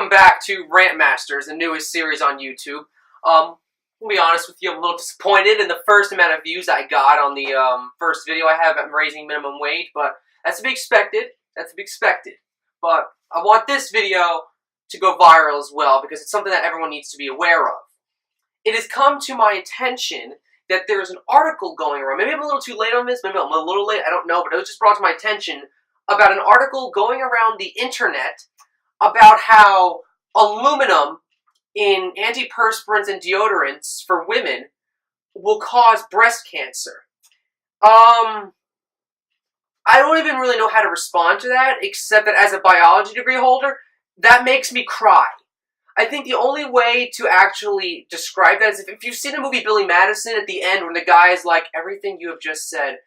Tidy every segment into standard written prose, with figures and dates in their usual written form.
welcome back to RantMaster, the newest series on YouTube. I'll be honest with you, I'm a little disappointed in the first amount of views I got on the first video I have at raising minimum wage, but that's to be expected. But I want this video to go viral as well because it's something that everyone needs to be aware of. It has come to my attention that there's an article going around. Maybe I'm a little too late on this, maybe I'm a little late, I don't know, but it was just brought to my attention about an article going around the internet about how aluminum in antiperspirants and deodorants for women will cause breast cancer. I don't even really know how to respond to that, except that as a biology degree holder, that makes me cry. I think the only way to actually describe that is if you've seen the movie Billy Madison at the end when the guy is like, everything you have just said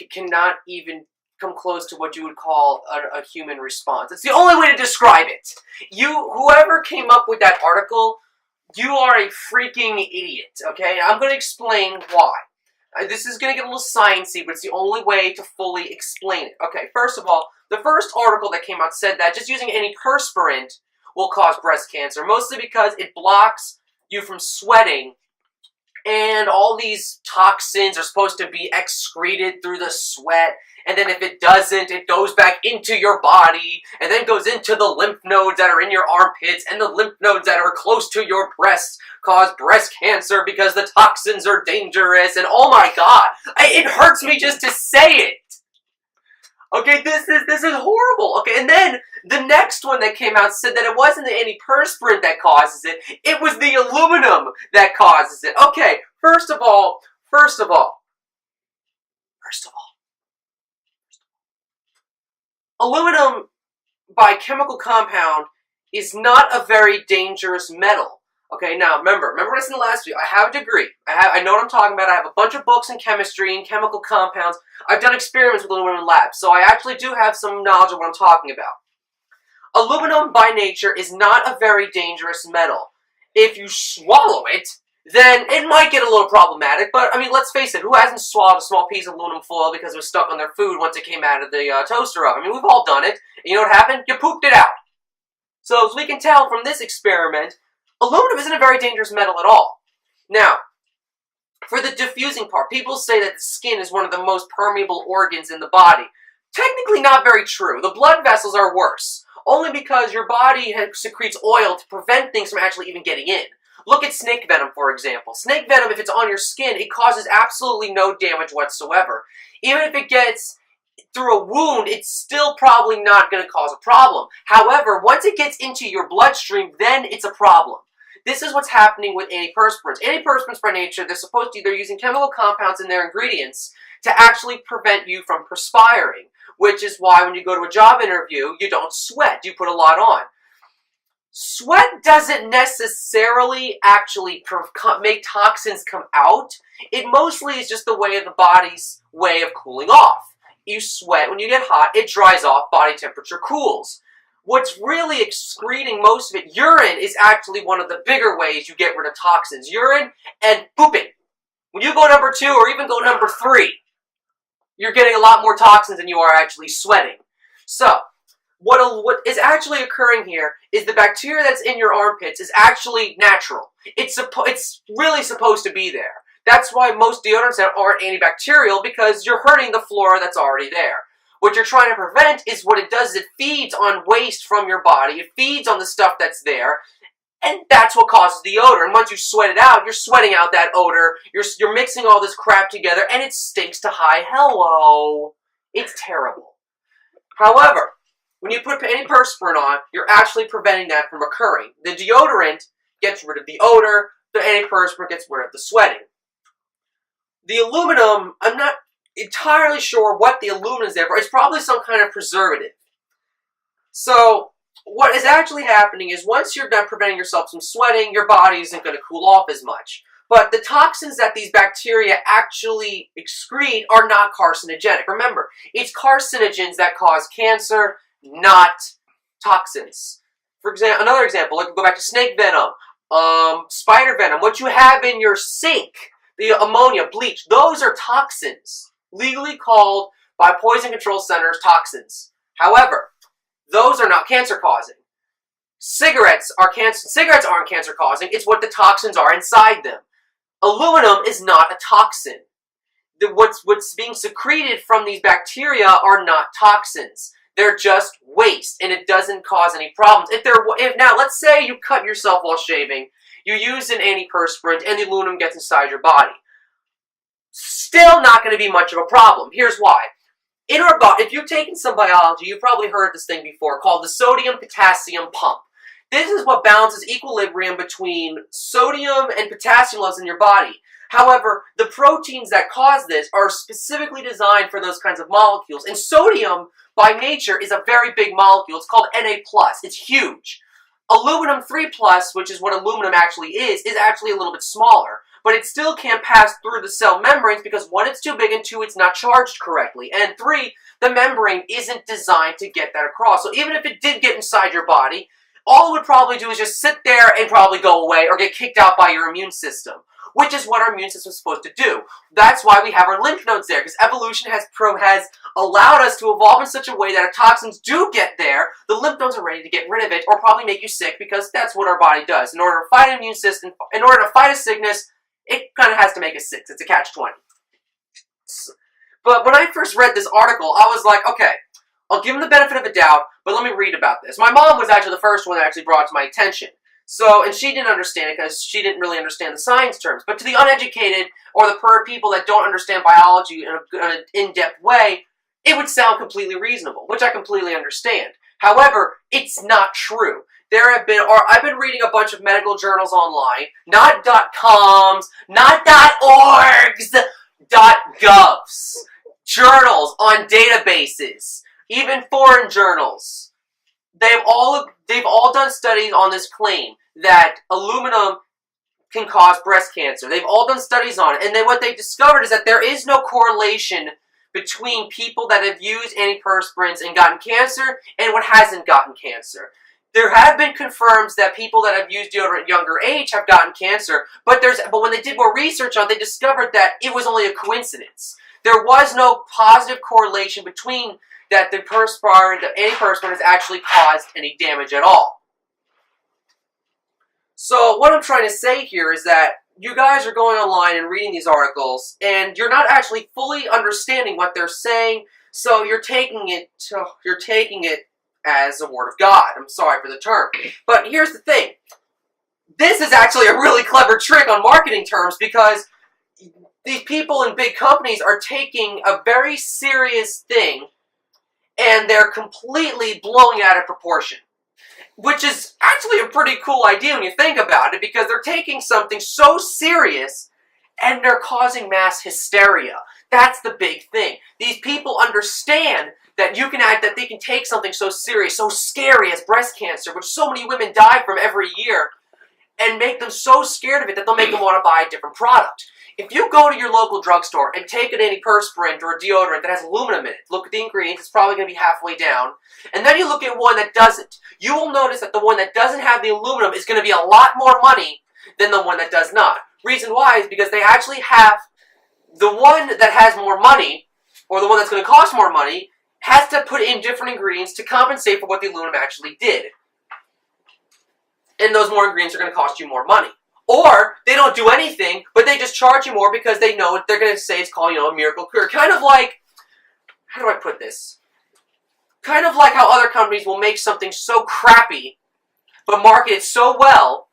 cannot even come close to what you would call a human response. It's the only way to describe it. Whoever came up with that article, you are a freaking idiot, okay? I'm going to explain why. This is going to get a little sciencey, but it's the only way to fully explain it. Okay, first of all, the first article that came out said that just using antiperspirant will cause breast cancer, mostly because it blocks you from sweating, and all these toxins are supposed to be excreted through the sweat, and then if it doesn't, it goes back into your body, and then goes into the lymph nodes that are in your armpits, and the lymph nodes that are close to your breasts cause breast cancer because the toxins are dangerous, and oh my god, it hurts me just to say it! Okay, this is horrible. Okay, and then the next one that came out said that it wasn't the antiperspirant that causes it, it was the aluminum that causes it. Okay, first of all, aluminum, by chemical compound, is not a very dangerous metal. Okay, now remember what I said in the last video. I have a degree. I know what I'm talking about. I have a bunch of books in chemistry and chemical compounds. I've done experiments with aluminum in labs, so I actually do have some knowledge of what I'm talking about. Aluminum, by nature, is not a very dangerous metal. If you swallow it, then it might get a little problematic, but, I mean, let's face it, who hasn't swallowed a small piece of aluminum foil because it was stuck on their food once it came out of the toaster oven? I mean, we've all done it. And you know what happened? You pooped it out. So, as we can tell from this experiment, aluminum isn't a very dangerous metal at all. Now, for the diffusing part, people say that the skin is one of the most permeable organs in the body. Technically not very true. The blood vessels are worse, only because your body secretes oil to prevent things from actually even getting in. Look at snake venom, for example. Snake venom, if it's on your skin, it causes absolutely no damage whatsoever. Even if it gets through a wound, it's still probably not going to cause a problem. However, once it gets into your bloodstream, then it's a problem. This is what's happening with antiperspirants. Antiperspirants, by nature, they're using chemical compounds in their ingredients to actually prevent you from perspiring, which is why when you go to a job interview, you don't sweat. You put a lot on. Sweat doesn't necessarily actually make toxins come out. It mostly is just the way of the body's way of cooling off. You sweat, when you get hot, it dries off, body temperature cools. What's really excreting most of it, urine, is actually one of the bigger ways you get rid of toxins. Urine and pooping. When you go number 2 or even go number 3, you're getting a lot more toxins than you are actually sweating. So, what is actually occurring here is the bacteria that's in your armpits is actually natural. It's really supposed to be there. That's why most deodorants aren't antibacterial, because you're hurting the flora that's already there. What you're trying to prevent is what it does is it feeds on waste from your body. It feeds on the stuff that's there, and that's what causes the odor. And once you sweat it out, you're sweating out that odor. You're mixing all this crap together, and it stinks to high hello. It's terrible. However, when you put antiperspirant on, you're actually preventing that from occurring. The deodorant gets rid of the odor. The antiperspirant gets rid of the sweating. The aluminum, I'm not entirely sure what the aluminum is there for. It's probably some kind of preservative. So, what is actually happening is once you're done preventing yourself from sweating, your body isn't going to cool off as much. But the toxins that these bacteria actually excrete are not carcinogenic. Remember, it's carcinogens that cause cancer, not toxins. For example, another example, like go back to snake venom, spider venom, what you have in your sink, the ammonia, bleach, those are toxins, legally called by poison control centers toxins. However, those are not cancer causing. Cigarettes aren't cancer-causing. It's what the toxins are inside them. Aluminum is not a toxin. What's being secreted from these bacteria are not toxins. They're just waste, and it doesn't cause any problems. Now, let's say you cut yourself while shaving, you use an antiperspirant, and the aluminum gets inside your body. Still not going to be much of a problem. Here's why. In our body, if you've taken some biology, you've probably heard this thing before called the sodium-potassium pump. This is what balances equilibrium between sodium and potassium levels in your body. However, the proteins that cause this are specifically designed for those kinds of molecules. And sodium, by nature, is a very big molecule. It's called Na+. It's huge. Aluminum 3+, which is what aluminum actually is actually a little bit smaller. But it still can't pass through the cell membranes because 1, it's too big, and 2, it's not charged correctly. And 3, the membrane isn't designed to get that across. So even if it did get inside your body, all it would probably do is just sit there and probably go away or get kicked out by your immune system, which is what our immune system is supposed to do. That's why we have our lymph nodes there, because evolution has allowed us to evolve in such a way that if toxins do get there, the lymph nodes are ready to get rid of it or probably make you sick, because that's what our body does. In order to fight an immune system, in order to fight a sickness, it kind of has to make us sick. It's a catch-20. But when I first read this article, I was like, okay, I'll give him the benefit of the doubt, but let me read about this. My mom was actually the first one that actually brought it to my attention. And she didn't understand it because she didn't really understand the science terms. But to the uneducated or the people that don't understand biology in an in-depth way, it would sound completely reasonable, which I completely understand. However, it's not true. I've been reading a bunch of medical journals online, not .coms, not .orgs, .govs, journals on databases, even foreign journals. They've all done studies on this claim that aluminum can cause breast cancer. They've all done studies on it, and then what they discovered is that there is no correlation between people that have used antiperspirants and gotten cancer and what hasn't gotten cancer. There have been confirms that people that have used deodorant at younger age have gotten cancer, but when they did more research on it, they discovered that it was only a coincidence. There was no positive correlation between that the antiperspirant has actually caused any damage at all. So what I'm trying to say here is that you guys are going online and reading these articles, and you're not actually fully understanding what they're saying, so you're taking it as a word of God. I'm sorry for the term. But here's the thing. This is actually a really clever trick on marketing terms, because these people in big companies are taking a very serious thing and they're completely blowing it out of proportion. Which is actually a pretty cool idea when you think about it, because they're taking something so serious and they're causing mass hysteria. That's the big thing. These people understand that they can take something so serious, so scary as breast cancer, which so many women die from every year, and make them so scared of it that they'll make them want to buy a different product. If you go to your local drugstore and take an antiperspirant or a deodorant that has aluminum in it, look at the ingredients, it's probably going to be halfway down, and then you look at one that doesn't, you will notice that the one that doesn't have the aluminum is going to be a lot more money than the one that does not. Reason why is because they actually have the one that has more money, or the one that's going to cost more money, has to put in different ingredients to compensate for what the aluminum actually did. And those more ingredients are going to cost you more money. Or they don't do anything, but they just charge you more because they know they're going to say it's called, a miracle cure. Kind of like, how do I put this? Kind of like how other companies will make something so crappy, but market it so well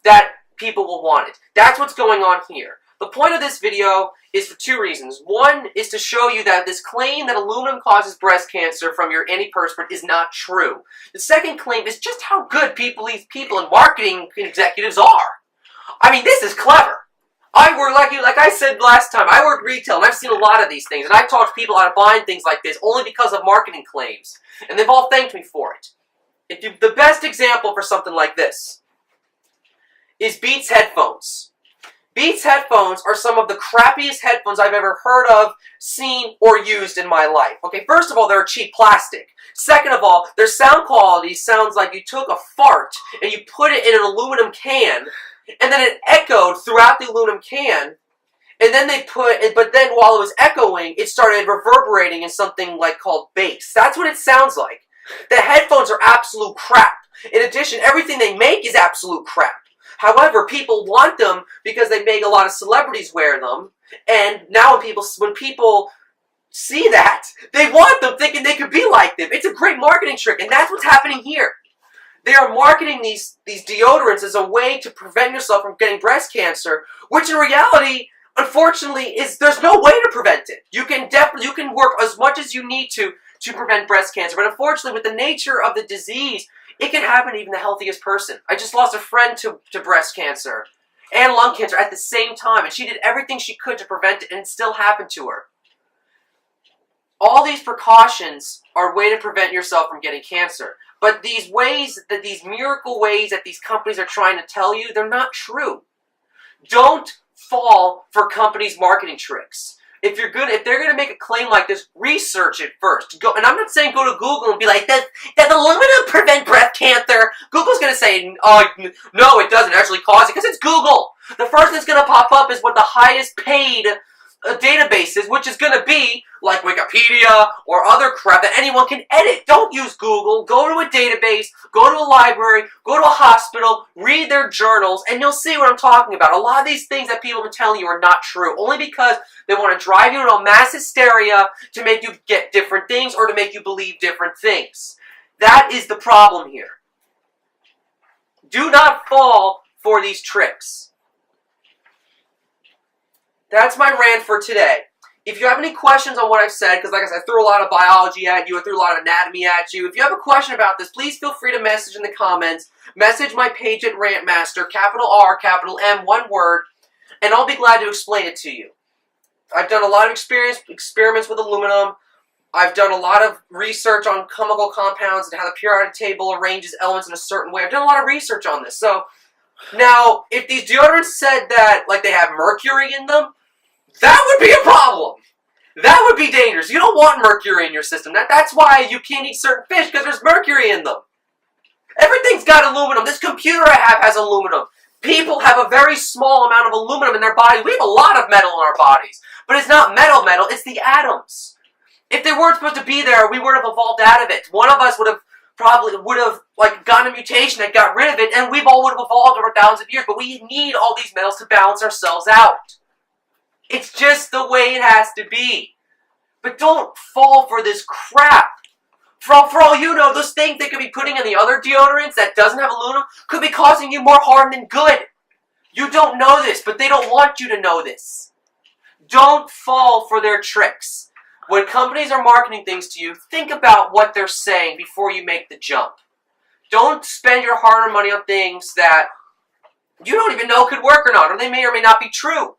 that people will want it. That's what's going on here. The point of this video is for two reasons. One is to show you that this claim that aluminum causes breast cancer from your antiperspirant is not true. The second claim is just how good these people and marketing executives are. I mean, this is clever. Like I said last time, I work retail and I've seen a lot of these things, and I've talked to people out of buying things like this only because of marketing claims, and they've all thanked me for it. The best example for something like this is Beats headphones. Beats headphones are some of the crappiest headphones I've ever heard of, seen, or used in my life. Okay, first of all, they're cheap plastic. Second of all, their sound quality sounds like you took a fart and you put it in an aluminum can, and then it echoed throughout the aluminum can, and then but then while it was echoing, it started reverberating in something called bass. That's what it sounds like. The headphones are absolute crap. In addition, everything they make is absolute crap. However, people want them because they make a lot of celebrities wear them. And now when people see that, they want them thinking they could be like them. It's a great marketing trick, and that's what's happening here. They are marketing these deodorants as a way to prevent yourself from getting breast cancer, which in reality, unfortunately, there's no way to prevent it. You can work as much as you need to prevent breast cancer, but unfortunately, with the nature of the disease, it can happen to even the healthiest person. I just lost a friend to breast cancer and lung cancer at the same time, and she did everything she could to prevent it, and it still happened to her. All these precautions are a way to prevent yourself from getting cancer. But these miracle ways that these companies are trying to tell you, they're not true. Don't fall for companies' marketing tricks. If they're gonna make a claim like this, research it first. And I'm not saying go to Google and be like, does aluminum prevent breast cancer? Google's gonna say, no, it doesn't actually cause it, because it's Google. The first that's gonna pop up is what the highest paid databases, which is going to be like Wikipedia or other crap that anyone can edit. Don't use Google. Go to a database, go to a library, go to a hospital, read their journals, and you'll see what I'm talking about. A lot of these things that people have been telling you are not true, only because they want to drive you into mass hysteria to make you get different things or to make you believe different things. That is the problem here. Do not fall for these tricks. That's my rant for today. If you have any questions on what I've said, because like I said, I threw a lot of biology at you, I threw a lot of anatomy at you. If you have a question about this, please feel free to message in the comments. Message my page at RantMaster, capital R, capital M, one word, and I'll be glad to explain it to you. I've done a lot of experiments with aluminum. I've done a lot of research on chemical compounds and how the periodic table arranges elements in a certain way. I've done a lot of research on this. So, now, if these deodorants said that, like, they have mercury in them, that would be a problem. That would be dangerous. You don't want mercury in your system. That's why you can't eat certain fish, because there's mercury in them. Everything's got aluminum. This computer I have has aluminum. People have a very small amount of aluminum in their bodies. We have a lot of metal in our bodies. But it's not metal, it's the atoms. If they weren't supposed to be there, we would have evolved out of it. One of us would have like gotten a mutation that got rid of it, and we all would have evolved over thousands of years. But we need all these metals to balance ourselves out. It's just the way it has to be. But don't fall for this crap. For all you know, those things they could be putting in the other deodorants that doesn't have aluminum could be causing you more harm than good. You don't know this, but they don't want you to know this. Don't fall for their tricks. When companies are marketing things to you, think about what they're saying before you make the jump. Don't spend your hard-earned money on things that you don't even know could work or not, or they may or may not be true.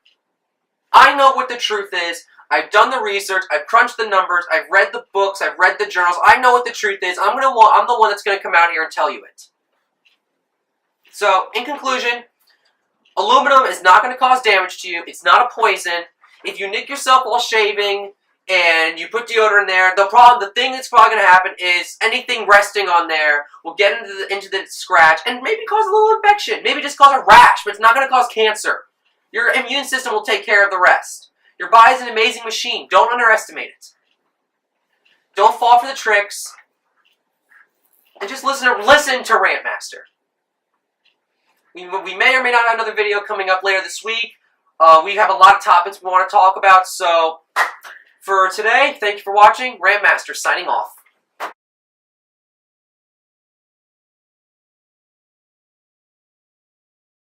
I know what the truth is. I've done the research. I've crunched the numbers. I've read the books. I've read the journals. I know what the truth is. I'm the one that's going to come out here and tell you it. So, in conclusion, aluminum is not going to cause damage to you. It's not a poison. If you nick yourself while shaving and you put deodorant in there, the thing that's probably going to happen is anything resting on there will get into the scratch and maybe cause a little infection. Maybe just cause a rash, but it's not going to cause cancer. Your immune system will take care of the rest. Your body's an amazing machine. Don't underestimate it. Don't fall for the tricks. And just listen to RantMaster. We may or may not have another video coming up later this week. We have a lot of topics we want to talk about. So, for today, thank you for watching. RantMaster signing off.